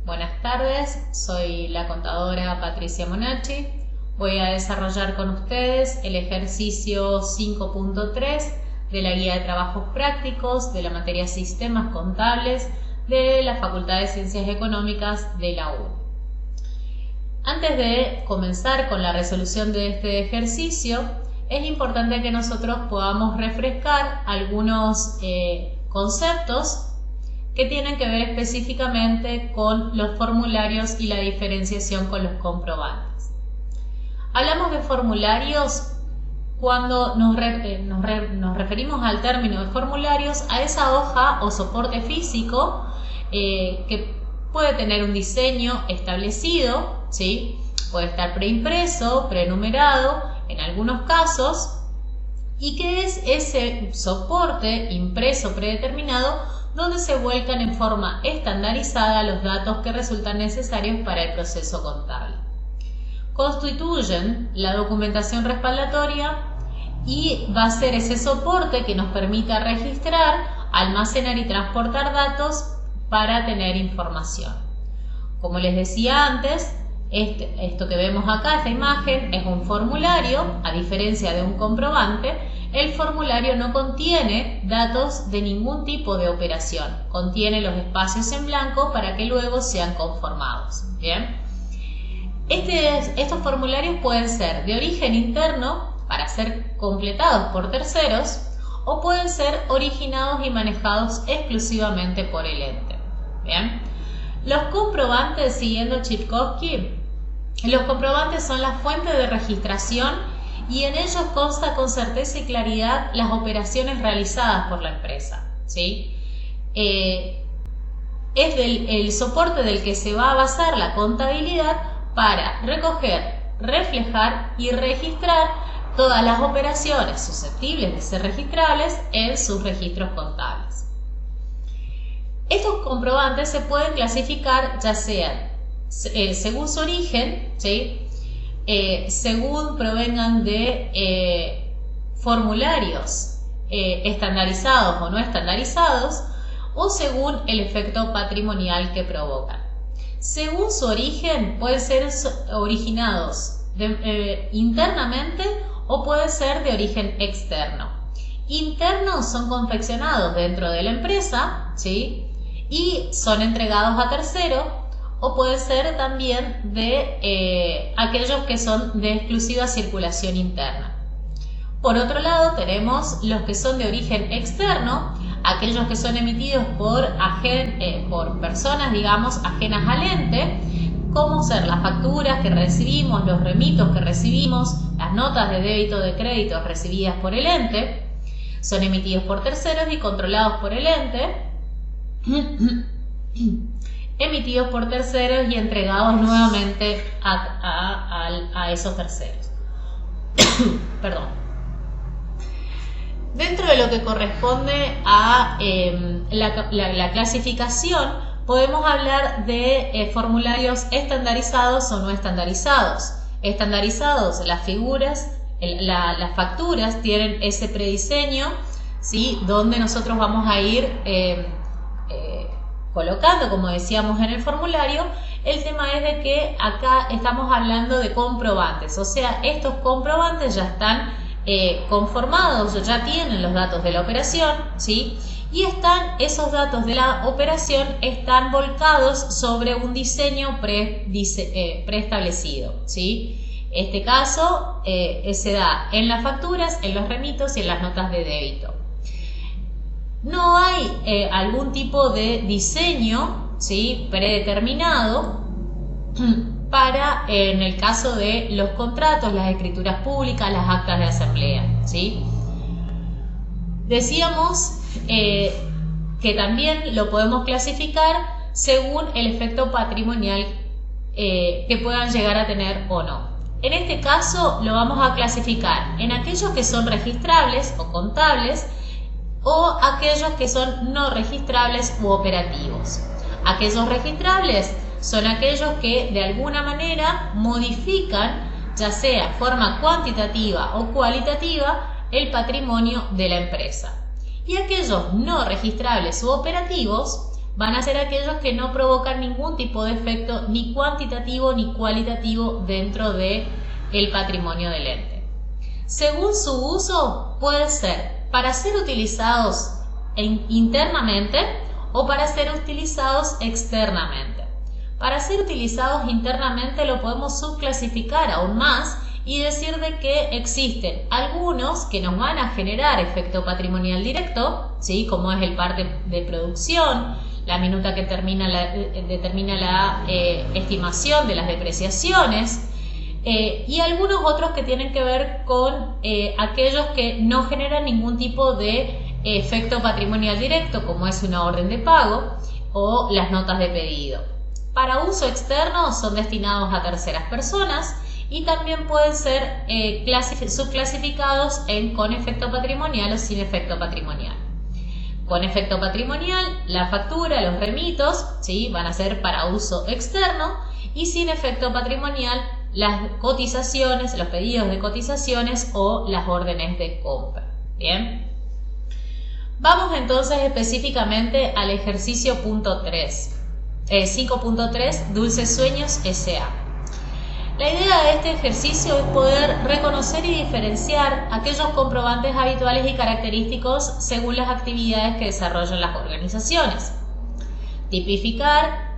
Buenas tardes, soy la contadora Patricia Monacci. Voy a desarrollar con ustedes el ejercicio 5.3 de la Guía de Trabajos Prácticos de la materia Sistemas Contables de la Facultad de Ciencias Económicas de la UNI. Antes de comenzar con la resolución de este ejercicio, es importante que nosotros podamos refrescar algunos conceptos que tienen que ver específicamente con los formularios y la diferenciación con los comprobantes. Hablamos de formularios cuando nos referimos al término de formularios a esa hoja o soporte físico que puede tener un diseño establecido, ¿sí? Puede estar preimpreso, prenumerado en algunos casos, y que es ese soporte impreso predeterminado donde se vuelcan en forma estandarizada los datos que resultan necesarios para el proceso contable. Constituyen la documentación respaldatoria y va a ser ese soporte que nos permita registrar, almacenar y transportar datos para tener información. Como les decía antes, esto que vemos acá, esta imagen, es un formulario, a diferencia de un comprobante. El formulario no contiene datos de ningún tipo de operación, contiene los espacios en blanco para que luego sean conformados. ¿Bien? Estos formularios pueden ser de origen interno para ser completados por terceros o pueden ser originados y manejados exclusivamente por el ente. ¿Bien? Los comprobantes, siguiendo Chipkowski, los comprobantes son la fuente de registración y en ellos consta con certeza y claridad las operaciones realizadas por la empresa, ¿sí? Es el soporte del que se va a basar la contabilidad para recoger, reflejar y registrar todas las operaciones susceptibles de ser registrables en sus registros contables. Estos comprobantes se pueden clasificar ya sean según su origen, ¿sí? Según provengan de formularios estandarizados o no estandarizados, o según el efecto patrimonial que provocan. Según su origen, pueden ser originados internamente o pueden ser de origen externo. Internos son confeccionados dentro de la empresa, ¿sí? Y son entregados a tercero, o puede ser también de aquellos que son de exclusiva circulación interna. Por otro lado, tenemos los que son de origen externo, aquellos que son emitidos por personas, digamos, ajenas al ente, como ser las facturas que recibimos, los remitos que recibimos, las notas de débito o de crédito recibidas por el ente, son emitidos por terceros y controlados por el ente, emitidos por terceros y entregados nuevamente a esos terceros. Perdón. Dentro de lo que corresponde a la clasificación, podemos hablar de formularios estandarizados o no estandarizados. Estandarizados, las figuras, las facturas tienen ese prediseño, ¿sí? Donde nosotros vamos a ir colocando, como decíamos en el formulario. El tema es de que acá estamos hablando de comprobantes, o sea, estos comprobantes ya están conformados, ya tienen los datos de la operación, ¿sí? Y esos datos de la operación están volcados sobre un diseño preestablecido, ¿sí? Este caso se da en las facturas, en los remitos y en las notas de débito. No hay algún tipo de diseño, ¿sí? Predeterminado para, en el caso de los contratos, las escrituras públicas, las actas de asamblea, ¿sí? Decíamos que también lo podemos clasificar según el efecto patrimonial que puedan llegar a tener o no. En este caso lo vamos a clasificar en aquellos que son registrables o contables, o aquellos que son no registrables u operativos. Aquellos registrables son aquellos que de alguna manera modifican, ya sea forma cuantitativa o cualitativa, el patrimonio de la empresa. Y aquellos no registrables u operativos van a ser aquellos que no provocan ningún tipo de efecto ni cuantitativo ni cualitativo dentro del patrimonio del ente. Según su uso, puede ser para ser utilizados internamente o para ser utilizados externamente. Para ser utilizados internamente lo podemos subclasificar aún más y decir de que existen algunos que nos van a generar efecto patrimonial directo, ¿sí? Como es el parte de producción, la minuta que determina la estimación de las depreciaciones, y algunos otros que tienen que ver con aquellos que no generan ningún tipo de efecto patrimonial directo, como es una orden de pago o las notas de pedido. Para uso externo son destinados a terceras personas y también pueden ser subclasificados con efecto patrimonial o sin efecto patrimonial. Con efecto patrimonial, la factura, los remitos, ¿sí? Van a ser para uso externo, y sin efecto patrimonial, las cotizaciones, los pedidos de cotizaciones o las órdenes de compra. Bien. Vamos entonces específicamente al ejercicio 5.3, Dulces Sueños S.A. La idea de este ejercicio es poder reconocer y diferenciar aquellos comprobantes habituales y característicos según las actividades que desarrollan las organizaciones. Tipificar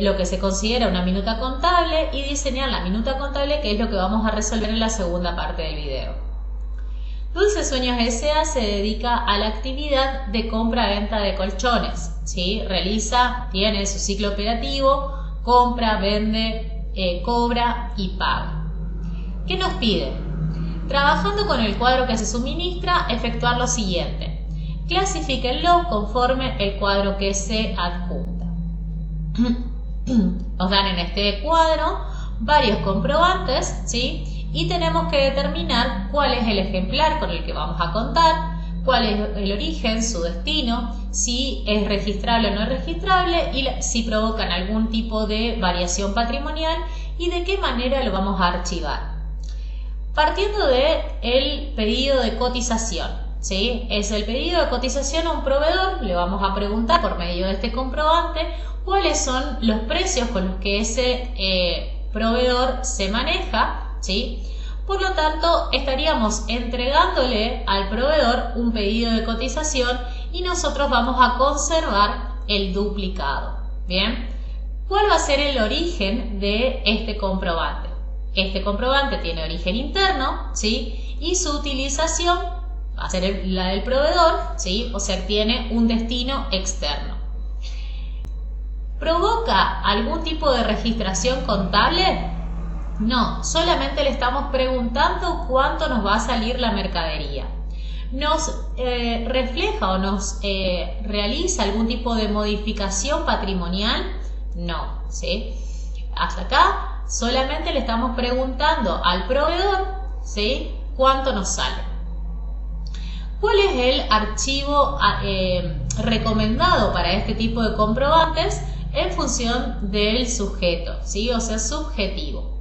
lo que se considera una minuta contable y diseñar la minuta contable, que es lo que vamos a resolver en la segunda parte del video. Dulces Sueños S.A. se dedica a la actividad de compra-venta de colchones, ¿sí? Tiene su ciclo operativo, compra, vende, cobra y paga. ¿Qué nos pide? Trabajando con el cuadro que se suministra, efectuar lo siguiente. Clasifíquenlo conforme el cuadro que se adjunta. Nos dan en este cuadro varios comprobantes, ¿sí? Y tenemos que determinar cuál es el ejemplar con el que vamos a contar, cuál es el origen, su destino, si es registrable o no es registrable y si provocan algún tipo de variación patrimonial y de qué manera lo vamos a archivar. Partiendo del pedido de cotización, ¿sí? Es el pedido de cotización a un proveedor, le vamos a preguntar por medio de este comprobante cuáles son los precios con los que ese proveedor se maneja, ¿sí? Por lo tanto, estaríamos entregándole al proveedor un pedido de cotización y nosotros vamos a conservar el duplicado. Bien, ¿cuál va a ser el origen de este comprobante? Este comprobante tiene origen interno, ¿sí? Y su utilización va a ser la del proveedor, ¿sí? O sea, tiene un destino externo. ¿Provoca algún tipo de registración contable? No, solamente le estamos preguntando cuánto nos va a salir la mercadería. ¿Nos refleja o nos realiza algún tipo de modificación patrimonial? No, ¿sí? Hasta acá solamente le estamos preguntando al proveedor, ¿sí? ¿Cuánto nos sale? ¿Cuál es el archivo recomendado para este tipo de comprobantes? En función del sujeto, ¿sí? O sea, subjetivo.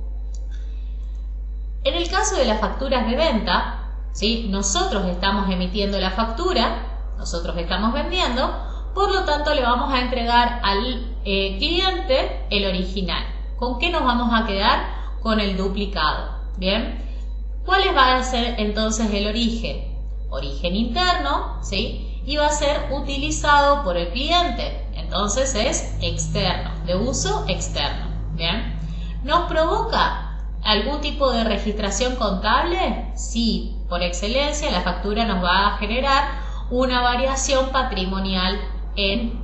En el caso de las facturas de venta, ¿sí? Nosotros estamos emitiendo la factura, nosotros estamos vendiendo, por lo tanto le vamos a entregar al cliente el original. ¿Con qué nos vamos a quedar? Con el duplicado. Bien, ¿cuál va a ser entonces el origen? Origen interno, ¿sí? Y va a ser utilizado por el cliente. Entonces es externo, de uso externo. Bien, ¿nos provoca algún tipo de registración contable? Sí, por excelencia la factura nos va a generar una variación patrimonial en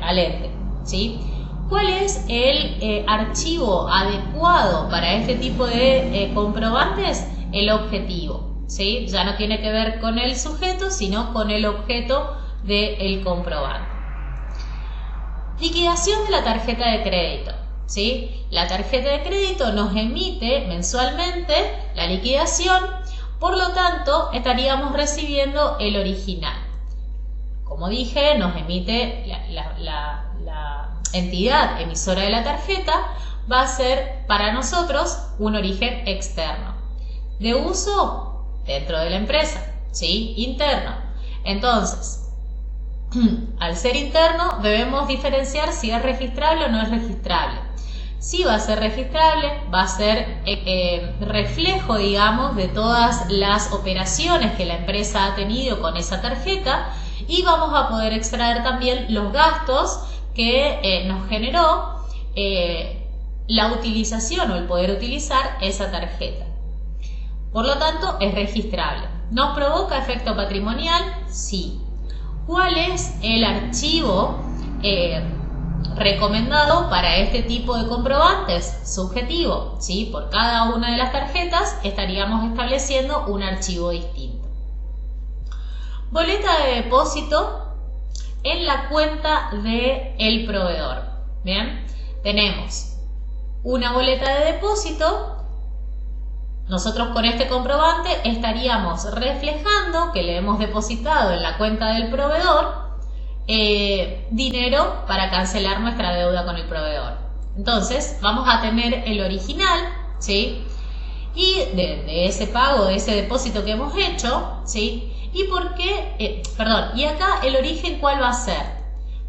al ente, ¿sí? ¿Cuál es el archivo adecuado para este tipo de comprobantes? El objetivo, ¿sí? Ya no tiene que ver con el sujeto, sino con el objeto del comprobante. Liquidación de la tarjeta de crédito, ¿sí? La tarjeta de crédito nos emite mensualmente la liquidación, por lo tanto estaríamos recibiendo el original. Como dije, nos emite la entidad emisora de la tarjeta, va a ser para nosotros un origen externo. De uso dentro de la empresa, ¿sí? Interno. Entonces, al ser interno debemos diferenciar si es registrable o no es registrable. Si va a ser registrable, va a ser reflejo, digamos, de todas las operaciones que la empresa ha tenido con esa tarjeta y vamos a poder extraer también los gastos que nos generó la utilización o el poder utilizar esa tarjeta. Por lo tanto, es registrable. ¿Nos provoca efecto patrimonial? Sí. ¿Cuál es el archivo recomendado para este tipo de comprobantes? Subjetivo, ¿sí? Por cada una de las tarjetas estaríamos estableciendo un archivo distinto. Boleta de depósito en la cuenta del proveedor. Bien, tenemos una boleta de depósito. Nosotros con este comprobante estaríamos reflejando que le hemos depositado en la cuenta del proveedor dinero para cancelar nuestra deuda con el proveedor. Entonces vamos a tener el original, ¿sí? Y de ese pago, de ese depósito que hemos hecho, ¿sí? ¿Y por qué? Y acá el origen, ¿cuál va a ser?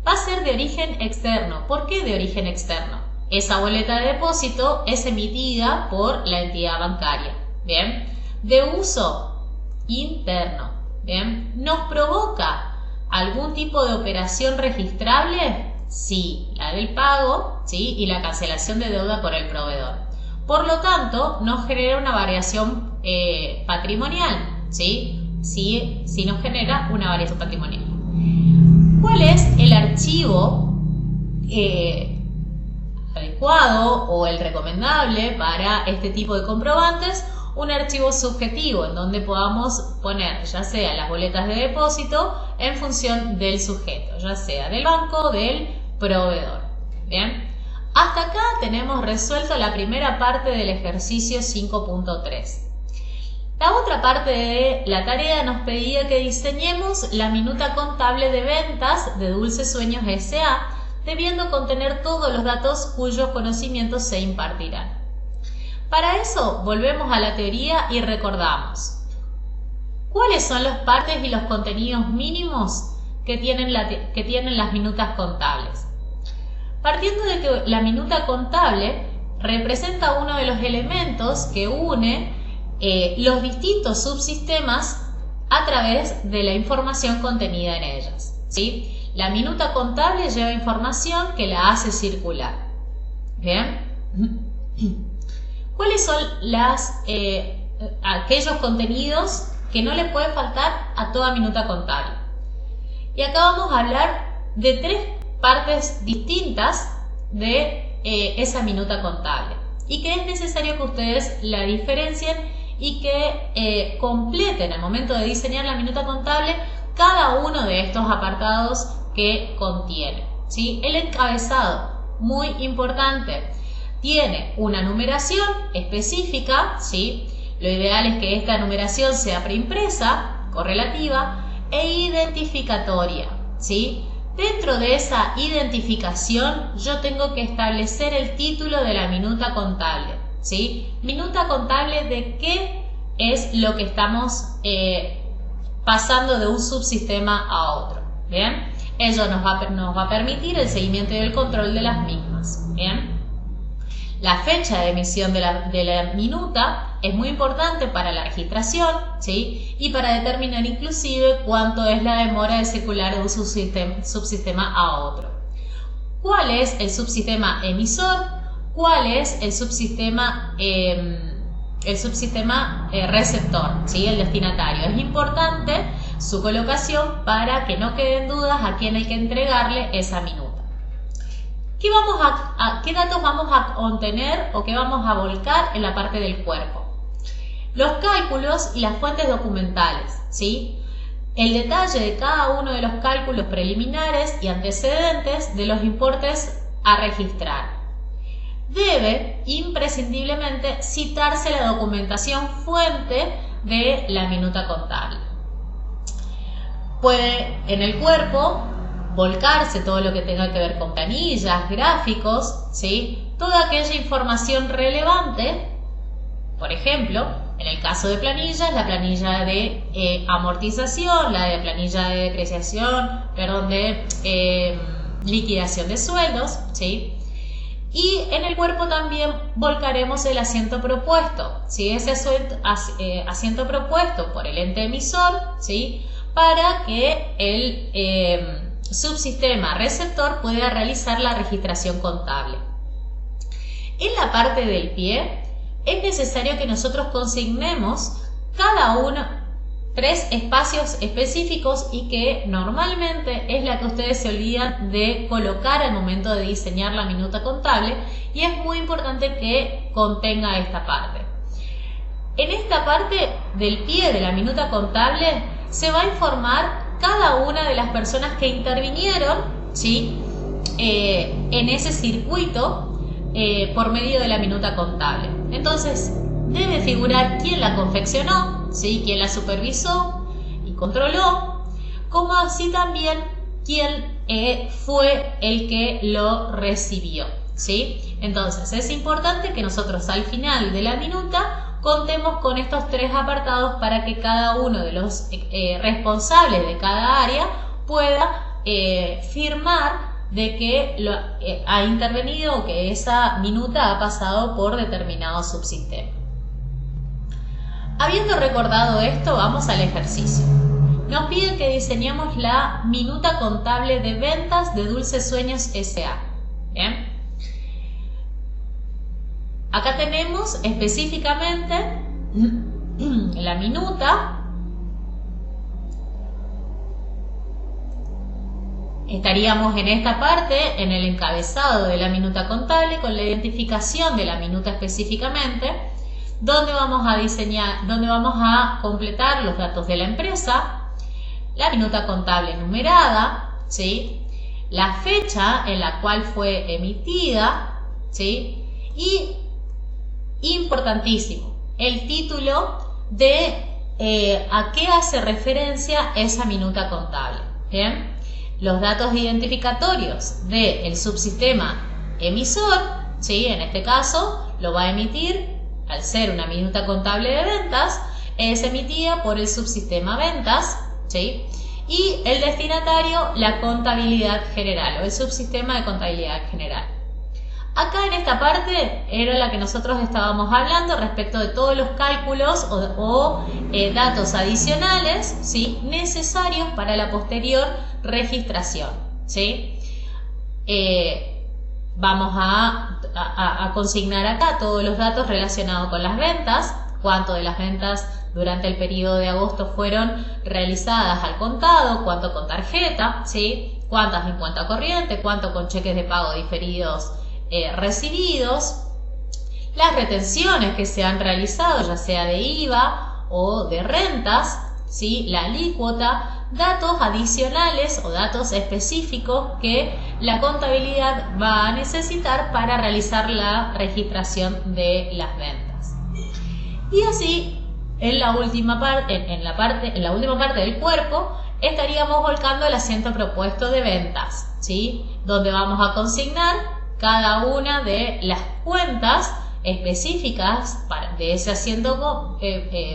Va a ser de origen externo. ¿Por qué de origen externo? Esa boleta de depósito es emitida por la entidad bancaria. Bien, de uso interno. Bien, ¿nos provoca algún tipo de operación registrable? Sí, la del pago, ¿sí? Y la cancelación de deuda por el proveedor. Por lo tanto, nos genera una variación patrimonial, ¿sí? Sí nos genera una variación patrimonial. ¿Cuál es el archivo adecuado o el recomendable para este tipo de comprobantes? Un archivo subjetivo en donde podamos poner ya sea las boletas de depósito en función del sujeto, ya sea del banco o del proveedor. Bien, hasta acá tenemos resuelto la primera parte del ejercicio 5.3. La otra parte de la tarea nos pedía que diseñemos la minuta contable de ventas de Dulces Sueños S.A., debiendo contener todos los datos cuyos conocimientos se impartirán. Para eso volvemos a la teoría y recordamos cuáles son las partes y los contenidos mínimos que tienen las minutas contables. Partiendo de que la minuta contable representa uno de los elementos que une los distintos subsistemas a través de la información contenida en ellas, ¿sí? La minuta contable lleva información que la hace circular. Bien. ¿Cuáles son aquellos contenidos que no le puede faltar a toda minuta contable? Y acá vamos a hablar de tres partes distintas de esa minuta contable y que es necesario que ustedes la diferencien y que completen al momento de diseñar la minuta contable cada uno de estos apartados que contiene, ¿sí? El encabezado, muy importante. Tiene una numeración específica, ¿sí? Lo ideal es que esta numeración sea preimpresa, correlativa e identificatoria, ¿sí? Dentro de esa identificación yo tengo que establecer el título de la minuta contable, ¿sí? Minuta contable de qué es lo que estamos pasando de un subsistema a otro, ¿bien? Ello nos va a permitir el seguimiento y el control de las mismas, ¿bien? La fecha de emisión de la minuta es muy importante para la registración, ¿sí? Y para determinar inclusive cuánto es la demora de circular de un subsistema a otro. ¿Cuál es el subsistema emisor? ¿Cuál es el subsistema receptor? ¿Sí? El destinatario. Es importante su colocación para que no queden dudas a quién hay que entregarle esa minuta. ¿Qué datos vamos a obtener o qué vamos a volcar en la parte del cuerpo? Los cálculos y las fuentes documentales, ¿sí? El detalle de cada uno de los cálculos preliminares y antecedentes de los importes a registrar. Debe imprescindiblemente citarse la documentación fuente de la minuta contable. Puede en el cuerpo volcarse todo lo que tenga que ver con planillas, gráficos, ¿sí? Toda aquella información relevante, por ejemplo, En el caso de planillas, la planilla de amortización, la de planilla de depreciación, de liquidación de sueldos, ¿sí? Y en el cuerpo también volcaremos el asiento propuesto, ¿sí? Ese asiento propuesto por el ente emisor, ¿sí? Para que el subsistema receptor pueda realizar la registración contable. En la parte del pie es necesario que nosotros consignemos cada uno 3 espacios específicos y que normalmente es la que ustedes se olvidan de colocar al momento de diseñar la minuta contable, y es muy importante que contenga esta parte. En esta parte del pie de la minuta contable se va a informar cada una de las personas que intervinieron, ¿sí? En ese circuito por medio de la minuta contable. Entonces debe figurar quién la confeccionó, ¿sí? Quién la supervisó y controló, como así también quién fue el que lo recibió, ¿sí? Entonces es importante que nosotros al final de la minuta contemos con estos 3 apartados para que cada uno de los responsables de cada área pueda firmar de que ha intervenido o que esa minuta ha pasado por determinado subsistema. Habiendo recordado esto, vamos al ejercicio. Nos piden que diseñemos la minuta contable de ventas de Dulces Sueños S.A. ¿Bien? Acá tenemos específicamente la minuta. Estaríamos en esta parte, en el encabezado de la minuta contable, con la identificación de la minuta específicamente, donde vamos a diseñar, donde vamos a completar los datos de la empresa, la minuta contable numerada, ¿sí? La fecha en la cual fue emitida, ¿sí? Y importantísimo, el título de a qué hace referencia esa minuta contable. ¿Bien? Los datos identificatorios del subsistema emisor, ¿sí? En este caso lo va a emitir, al ser una minuta contable de ventas, es emitida por el subsistema ventas, ¿sí? Y el destinatario, la contabilidad general o el subsistema de contabilidad general. Acá en esta parte era la que nosotros estábamos hablando respecto de todos los cálculos o datos adicionales, ¿sí? Necesarios para la posterior registración, ¿sí? Vamos a consignar acá todos los datos relacionados con las ventas, cuánto de las ventas durante el periodo de agosto fueron realizadas al contado, cuánto con tarjeta, ¿sí? Cuántas en cuenta corriente, cuánto con cheques de pago diferidos recibidos, las retenciones que se han realizado, ya sea de IVA o de rentas, ¿sí? La alícuota, datos adicionales o datos específicos que la contabilidad va a necesitar para realizar la registración de las ventas. Y así, en la última parte del cuerpo, estaríamos volcando el asiento propuesto de ventas, ¿sí? Donde vamos a consignar cada una de las cuentas específicas de ese asiento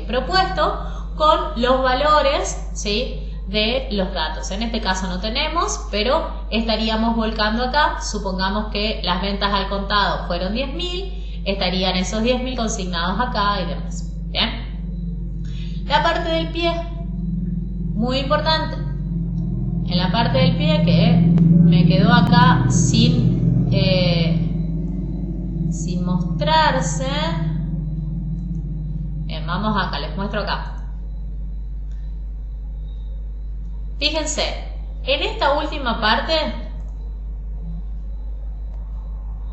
propuesto con los valores, ¿sí? De los datos. En este caso no tenemos, pero estaríamos volcando acá. Supongamos que las ventas al contado fueron 10.000, estarían esos 10.000 consignados acá y demás. ¿Bien? La parte del pie, muy importante. En la parte del pie que me quedó acá sin mostrarse. Bien, vamos acá, les muestro acá. Fíjense, en esta última parte,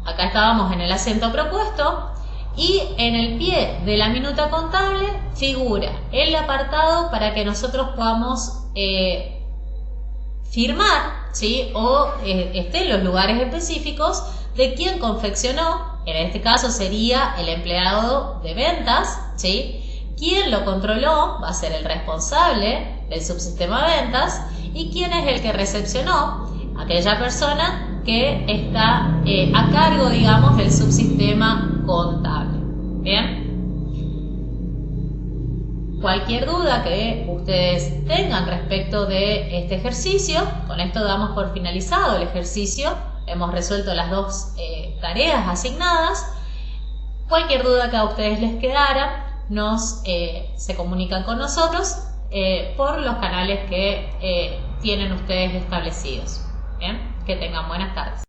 acá estábamos en el asiento propuesto y en el pie de la minuta contable figura el apartado para que nosotros podamos firmar, ¿sí? O estén los lugares específicos de quién confeccionó. En este caso sería el empleado de ventas, ¿sí? Quien lo controló va a ser el responsable del subsistema de ventas y quién es el que recepcionó, aquella persona que está a cargo, digamos, del subsistema contable. Bien. Cualquier duda que ustedes tengan respecto de este ejercicio, con esto damos por finalizado el ejercicio, hemos resuelto las dos tareas asignadas. Cualquier duda que a ustedes les quedara, se comunican con nosotros por los canales que tienen ustedes establecidos. Bien, que tengan buenas tardes.